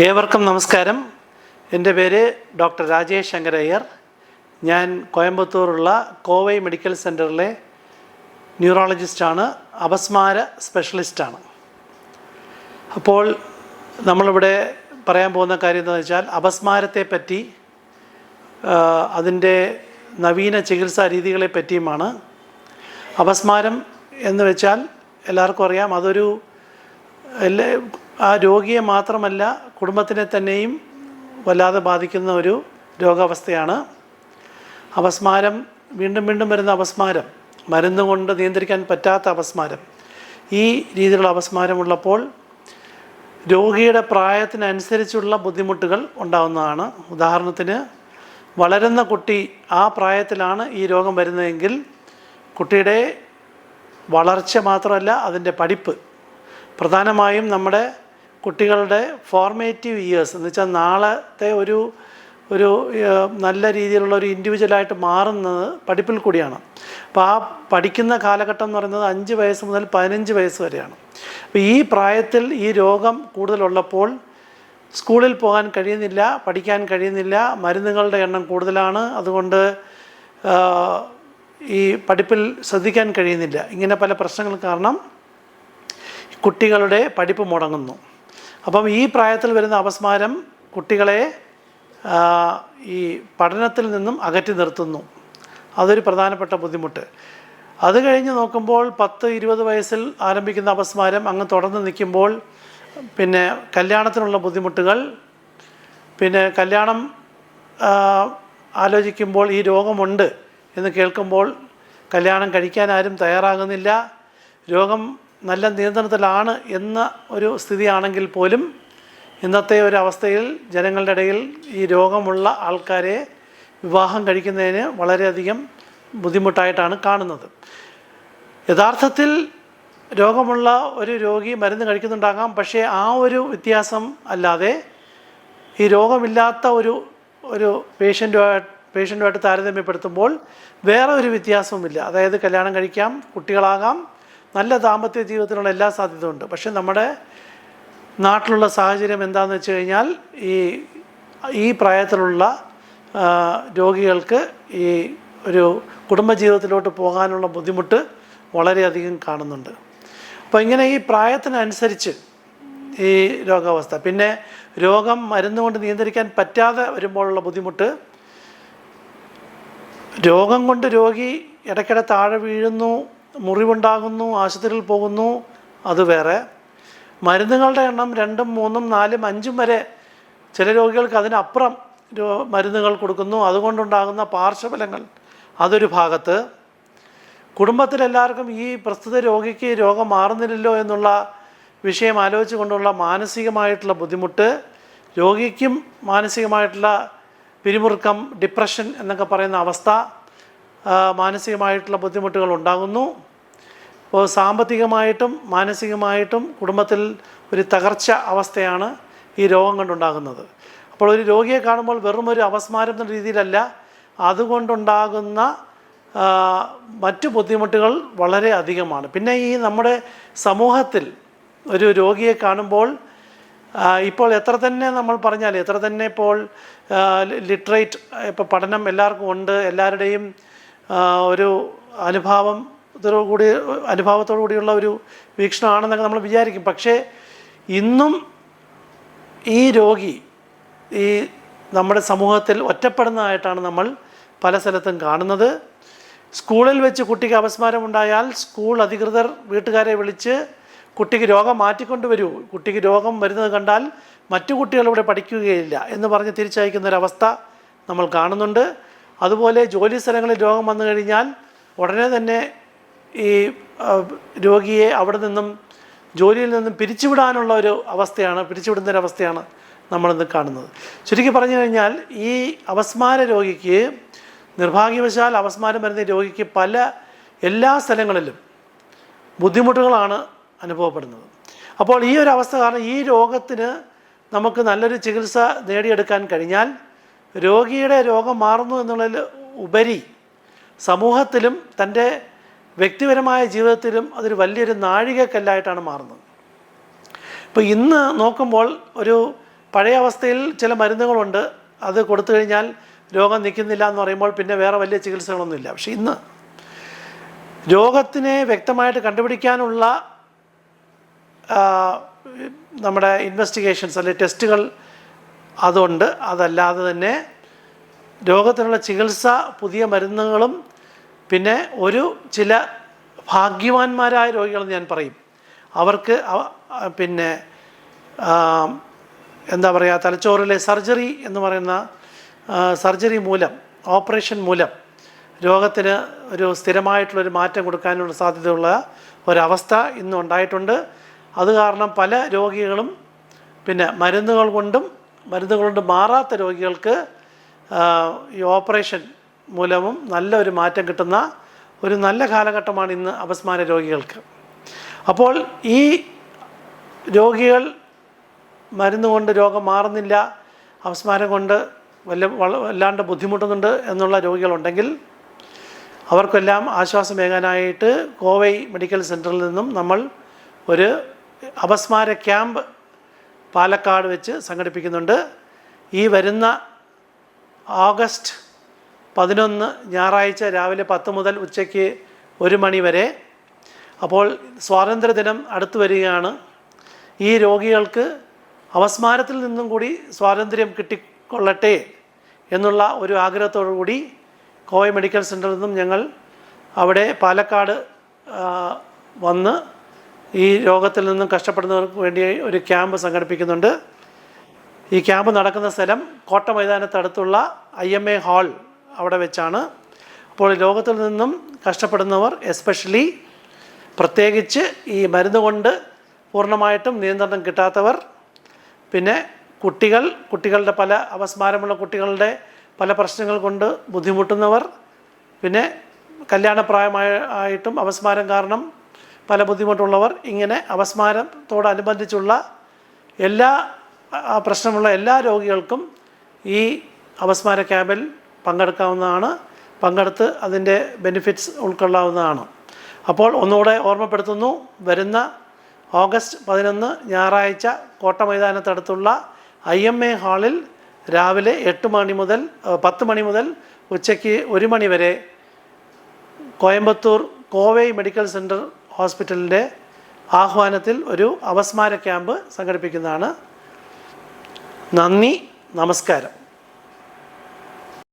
ഏവർക്കും നമസ്കാരം. എൻ്റെ പേര് ഡോക്ടർ രാജേഷ് ശങ്കരയ്യർ. ഞാൻ കോയമ്പത്തൂറുള്ള കോവൈ മെഡിക്കൽ സെൻറ്ററിലെ ന്യൂറോളജിസ്റ്റാണ്, അപസ്മാര സ്പെഷ്യലിസ്റ്റാണ്. അപ്പോൾ നമ്മളിവിടെ പറയാൻ പോകുന്ന കാര്യം എന്താണെന്ന് വെച്ചാൽ അപസ്മാരത്തെ പറ്റി, അതിൻ്റെ നവീന ചികിത്സാ രീതികളെ പറ്റിയുമാണ്. അപസ്മാരം എന്ന് വെച്ചാൽ എല്ലാവർക്കും അറിയാം, അതൊരു ആ രോഗിയെ മാത്രമല്ല കുടുംബത്തിനെ തന്നെയും വല്ലാതെ ബാധിക്കുന്ന ഒരു രോഗാവസ്ഥയാണ് അപസ്മാരം. വീണ്ടും വീണ്ടും വരുന്ന അപസ്മാരം, മരുന്ന് കൊണ്ട് നിയന്ത്രിക്കാൻ പറ്റാത്ത അപസ്മാരം, ഈ രീതിയിലുള്ള അപസ്മാരമുള്ളപ്പോൾ രോഗിയുടെ പ്രായത്തിനനുസരിച്ചുള്ള ബുദ്ധിമുട്ടുകൾ ഉണ്ടാകുന്നതാണ്. ഉദാഹരണത്തിന്, വളരുന്ന കുട്ടി ആ പ്രായത്തിലാണ് ഈ രോഗം വരുന്നതെങ്കിൽ കുട്ടിയുടെ വളർച്ച മാത്രമല്ല, അതിൻ്റെ പഠിപ്പ്, പ്രധാനമായും നമ്മുടെ കുട്ടികളുടെ ഫോർമേറ്റീവ് ഇയേഴ്സ് എന്ന് വെച്ചാൽ നാളത്തെ ഒരു നല്ല രീതിയിലുള്ള ഒരു ഇൻഡിവിജ്വലായിട്ട് മാറുന്നത് പഠിപ്പിൽ കൂടിയാണ്. അപ്പോൾ ആ പഠിക്കുന്ന കാലഘട്ടം എന്ന് പറയുന്നത് 5 വയസ്സ് മുതൽ 15 വയസ്സ് വരെയാണ്. അപ്പോൾ ഈ പ്രായത്തിൽ ഈ രോഗം കൂടുതലുള്ളപ്പോൾ സ്കൂളിൽ പോകാൻ കഴിയുന്നില്ല, പഠിക്കാൻ കഴിയുന്നില്ല, മരുന്നുകളുടെ എണ്ണം കൂടുതലാണ്, അതുകൊണ്ട് ഈ പഠിപ്പിൽ ശ്രദ്ധിക്കാൻ കഴിയുന്നില്ല. ഇങ്ങനെ പല പ്രശ്നങ്ങൾ കാരണം കുട്ടികളുടെ പഠിപ്പ് മുടങ്ങുന്നു. അപ്പം ഈ പ്രായത്തിൽ വരുന്ന അപസ്മാരം കുട്ടികളെ ഈ പഠനത്തിൽ നിന്നും അകറ്റി നിർത്തുന്നു. അതൊരു പ്രധാനപ്പെട്ട ബുദ്ധിമുട്ട്. അത് കഴിഞ്ഞ് നോക്കുമ്പോൾ 10-20 വയസ്സിൽ ആരംഭിക്കുന്ന അപസ്മാരം അങ്ങ് തുടർന്ന് നിൽക്കുമ്പോൾ പിന്നെ കല്യാണത്തിനുള്ള ബുദ്ധിമുട്ടുകൾ, പിന്നെ കല്യാണം ആലോചിക്കുമ്പോൾ ഈ രോഗമുണ്ട് എന്ന് കേൾക്കുമ്പോൾ കല്യാണം കഴിക്കാൻ ആരും തയ്യാറാകുന്നില്ല. രോഗം നല്ല നിയന്ത്രണത്തിലാണ് എന്ന ഒരു സ്ഥിതിയാണെങ്കിൽ പോലും ഇന്നത്തെ ഒരു അവസ്ഥയിൽ ജനങ്ങളുടെ ഇടയിൽ ഈ രോഗമുള്ള ആൾക്കാരെ വിവാഹം കഴിക്കുന്നതിന് വളരെയധികം ബുദ്ധിമുട്ടായിട്ടാണ് കാണുന്നത്. യഥാർത്ഥത്തിൽ രോഗമുള്ള ഒരു രോഗി മരുന്ന് കഴിക്കുന്നുണ്ടാകാം, പക്ഷേ ആ ഒരു വ്യത്യാസം അല്ലാതെ ഈ രോഗമില്ലാത്ത ഒരു പേഷ്യൻറ്റുമായിട്ട് താരതമ്യപ്പെടുത്തുമ്പോൾ വേറെ ഒരു വ്യത്യാസവുമില്ല. അതായത് കല്യാണം കഴിക്കാം, കുട്ടികളാകാം, നല്ല ദാമ്പത്യ ജീവിതത്തിനുള്ള എല്ലാ സാധ്യതയുണ്ട്. പക്ഷേ നമ്മുടെ നാട്ടിലുള്ള സാഹചര്യം എന്താണെന്ന് വെച്ച് കഴിഞ്ഞാൽ ഈ പ്രായത്തിലുള്ള രോഗികൾക്ക് ഈ ഒരു കുടുംബജീവിതത്തിലോട്ട് പോകാനുള്ള ബുദ്ധിമുട്ട് വളരെയധികം കാണുന്നുണ്ട്. അപ്പോൾ ഇങ്ങനെ ഈ പ്രായത്തിനനുസരിച്ച് ഈ രോഗാവസ്ഥ, പിന്നെ രോഗം മരുന്നുകൊണ്ട് നിയന്ത്രിക്കാൻ പറ്റാതെ വരുമ്പോഴുള്ള ബുദ്ധിമുട്ട്, രോഗം കൊണ്ട് രോഗി ഇടയ്ക്കിടെ താഴെ വീഴുന്നു, മുറിവുണ്ടാകുന്നു, ആശുപത്രിയിൽ പോകുന്നു, അത് വേറെ. മരുന്നുകളുടെ എണ്ണം 2, 3, 4, 5 വരെ ചില രോഗികൾക്ക് അതിനപ്പുറം മരുന്നുകൾ കൊടുക്കുന്നു, അതുകൊണ്ടുണ്ടാകുന്ന പാർശ്വഫലങ്ങൾ അതൊരു ഭാഗത്ത്. കുടുംബത്തിലെല്ലാവർക്കും ഈ പ്രസ്തുത രോഗിക്ക് രോഗം മാറുന്നില്ലല്ലോ എന്നുള്ള വിഷയം ആലോചിച്ച് കൊണ്ടുള്ള മാനസികമായിട്ടുള്ള ബുദ്ധിമുട്ട്, രോഗിക്കും മാനസികമായിട്ടുള്ള പിരിമുറുക്കം, ഡിപ്രഷൻ എന്നൊക്കെ പറയുന്ന അവസ്ഥ, മാനസികമായിട്ടുള്ള ബുദ്ധിമുട്ടുകൾ ഉണ്ടാകുന്നു. അപ്പോൾ സാമ്പത്തികമായിട്ടും മാനസികമായിട്ടും കുടുംബത്തിൽ ഒരു തകർച്ച അവസ്ഥയാണ് ഈ രോഗം കൊണ്ടുണ്ടാകുന്നത്. അപ്പോൾ ഒരു രോഗിയെ കാണുമ്പോൾ വെറും ഒരു അപസ്മാരം എന്ന രീതിയിലല്ല, അതുകൊണ്ടുണ്ടാകുന്ന മറ്റു ബുദ്ധിമുട്ടുകൾ വളരെ അധികമാണ്. പിന്നെ ഈ നമ്മുടെ സമൂഹത്തിൽ ഒരു രോഗിയെ കാണുമ്പോൾ ഇപ്പോൾ എത്ര തന്നെ നമ്മൾ പറഞ്ഞാൽ, എത്ര തന്നെ ഇപ്പോൾ ലിറ്ററേറ്റ്, ഇപ്പോൾ പഠനം എല്ലാവർക്കും ഉണ്ട്, എല്ലാവരുടെയും ഒരു അനുഭാവത്തോടു കൂടിയുള്ള ഒരു വീക്ഷണമാണെന്നൊക്കെ നമ്മൾ വിചാരിക്കും. പക്ഷേ ഇന്നും ഈ രോഗി ഈ നമ്മുടെ സമൂഹത്തിൽ ഒറ്റപ്പെടുന്നതായിട്ടാണ് നമ്മൾ പല സ്ഥലത്തും കാണുന്നത്. സ്കൂളിൽ വെച്ച് കുട്ടിക്ക് അപസ്മാരം ഉണ്ടായാൽ സ്കൂൾ അധികൃതർ വീട്ടുകാരെ വിളിച്ച് കുട്ടിക്ക് രോഗം മാറ്റിക്കൊണ്ടുവരൂ, കുട്ടിക്ക് രോഗം വരുന്നത് കണ്ടാൽ മറ്റു കുട്ടികളിവിടെ പഠിക്കുകയില്ല എന്ന് പറഞ്ഞ് തിരിച്ചയക്കുന്നൊരവസ്ഥ നമ്മൾ കാണുന്നുണ്ട്. അതുപോലെ ജോലി സ്ഥലങ്ങളിൽ രോഗം വന്നു കഴിഞ്ഞാൽ ഉടനെ തന്നെ ഈ രോഗിയെ അവിടെ നിന്നും ജോലിയിൽ നിന്നും പിരിച്ചുവിടാനുള്ള പിരിച്ചുവിടുന്നൊരവസ്ഥയാണ് നമ്മളിന്ന് കാണുന്നത്. ചുരുക്കി പറഞ്ഞു കഴിഞ്ഞാൽ ഈ അപസ്മാര രോഗിക്ക്, നിർഭാഗ്യവശാൽ അപസ്മാരം വരുന്ന രോഗിക്ക് എല്ലാ സ്ഥലങ്ങളിലും ബുദ്ധിമുട്ടുകളാണ് അനുഭവപ്പെടുന്നത്. അപ്പോൾ ഈ ഒരു അവസ്ഥ കാരണം ഈ രോഗത്തിന് നമുക്ക് നല്ലൊരു ചികിത്സ നേടിയെടുക്കാൻ കഴിഞ്ഞാൽ രോഗിയുടെ രോഗം മാറുന്നു എന്നുള്ളതിൽ ഉപരി സമൂഹത്തിലും തൻ്റെ വ്യക്തിപരമായ ജീവിതത്തിലും അതൊരു വലിയൊരു നാഴികക്കല്ലായിട്ടാണ് മാറുന്നത്. ഇപ്പോൾ ഇന്ന് നോക്കുമ്പോൾ ഒരു പഴയ അവസ്ഥയിൽ ചില മരുന്നുകളുണ്ട്, അത് കൊടുത്തു കഴിഞ്ഞാൽ രോഗം നിൽക്കുന്നില്ല എന്ന് പറയുമ്പോൾ പിന്നെ വേറെ വലിയ ചികിത്സകളൊന്നുമില്ല. പക്ഷേ ഇന്ന് രോഗത്തിനെ വ്യക്തമായിട്ട് കണ്ടുപിടിക്കാനുള്ള നമ്മുടെ ഇൻവെസ്റ്റിഗേഷൻസ് അല്ലെങ്കിൽ ടെസ്റ്റുകൾ അതുണ്ട്. അതല്ലാതെ തന്നെ രോഗത്തിനുള്ള ചികിത്സ, പുതിയ മരുന്നുകളും, പിന്നെ ചില ഭാഗ്യവാന്മാരായ രോഗികളെന്ന് ഞാൻ പറയും, അവർക്ക് പിന്നെ എന്താ പറയുക, തലച്ചോറിലെ സർജറി എന്ന് പറയുന്ന സർജറി മൂലം, ഓപ്പറേഷൻ മൂലം രോഗത്തിന് ഒരു സ്ഥിരമായിട്ടുള്ളൊരു മാറ്റം കൊടുക്കാനുള്ള സാധ്യതയുള്ള ഒരവസ്ഥ ഇന്ന് ഉണ്ടായിട്ടുണ്ട്. അത് കാരണം പല രോഗികളും പിന്നെ മരുന്നുകൾ കൊണ്ട് മാറാത്ത രോഗികൾക്ക് ഈ ഓപ്പറേഷൻ മൂലവും നല്ലൊരു മാറ്റം കിട്ടുന്ന ഒരു നല്ല കാലഘട്ടമാണ് ഇന്ന് അപസ്മാര രോഗികൾക്ക്. അപ്പോൾ ഈ രോഗികൾ മരുന്ന് കൊണ്ട് രോഗം മാറുന്നില്ല, അപസ്മാരം കൊണ്ട് വല്ലാണ്ട് ബുദ്ധിമുട്ടുന്നുണ്ട് എന്നുള്ള രോഗികളുണ്ടെങ്കിൽ അവർക്കെല്ലാം ആശ്വാസമേകാനായിട്ട് കോവൈ മെഡിക്കൽ സെൻറ്ററിൽ നിന്നും നമ്മൾ ഒരു അപസ്മാര ക്യാമ്പ് പാലക്കാട് വെച്ച് സംഘടിപ്പിക്കുന്നുണ്ട്. ഈ വരുന്ന ഓഗസ്റ്റ് 11 ഞായറാഴ്ച രാവിലെ 10 മുതൽ ഉച്ചയ്ക്ക് 1 മണി വരെ. അപ്പോൾ സ്വാതന്ത്ര്യദിനം അടുത്തു വരികയാണ്. ഈ രോഗികൾക്ക് അപസ്മാരത്തിൽ നിന്നും കൂടി സ്വാതന്ത്ര്യം കിട്ടിക്കൊള്ളട്ടെ എന്നുള്ള ഒരു ആഗ്രഹത്തോടു കൂടി കോവൈ മെഡിക്കൽ സെൻറ്ററിൽ നിന്നും ഞങ്ങൾ അവിടെ പാലക്കാട് വന്ന് ഈ രോഗത്തിൽ നിന്നും കഷ്ടപ്പെടുന്നവർക്ക് വേണ്ടി ഒരു ക്യാമ്പ് സംഘടിപ്പിക്കുന്നുണ്ട്. ഈ ക്യാമ്പ് നടക്കുന്ന സ്ഥലം കോട്ട മൈതാനത്തടുത്തുള്ള IMA ഹാൾ അവിടെ വെച്ചാണ്. അപ്പോൾ രോഗത്തിൽ നിന്നും കഷ്ടപ്പെടുന്നവർ, എസ്പെഷ്യലി പ്രത്യേകിച്ച് ഈ മരുന്ന് കൊണ്ട് പൂർണ്ണമായിട്ടും നിയന്ത്രണം കിട്ടാത്തവർ, പിന്നെ കുട്ടികളുടെ പല അപസ്മാരമുള്ള കുട്ടികളുടെ പല പ്രശ്നങ്ങൾ കൊണ്ട് ബുദ്ധിമുട്ടുന്നവർ, പിന്നെ കല്യാണപ്രായമായിട്ടും അപസ്മാരം കാരണം പല ബുദ്ധിമുട്ടുള്ളവർ, ഇങ്ങനെ അപസ്മാരത്തോടനുബന്ധിച്ചുള്ള പ്രശ്നമുള്ള എല്ലാ രോഗികൾക്കും ഈ അപസ്മാര ക്യാമ്പിൽ പങ്കെടുക്കാവുന്നതാണ്. പങ്കെടുത്ത് അതിൻ്റെ ബെനിഫിറ്റ്സ് ഉൾക്കൊള്ളാവുന്നതാണ്. അപ്പോൾ ഒന്നുകൂടെ ഓർമ്മപ്പെടുത്തുന്നു, വരുന്ന ഓഗസ്റ്റ് 11 ഞായറാഴ്ച കോട്ട മൈതാനത്തടുത്തുള്ള IMA ഹാളിൽ രാവിലെ 10 മണി മുതൽ ഉച്ചയ്ക്ക് 1 മണി വരെ കോയമ്പത്തൂർ കോവൈ മെഡിക്കൽ സെൻറ്റർ ഹോസ്പിറ്റലിൻ്റെ ആഹ്വാനത്തിൽ ഒരു അപസ്മാര ക്യാമ്പ് സംഘടിപ്പിക്കുന്നതാണ്. നന്ദി, നമസ്കാരം.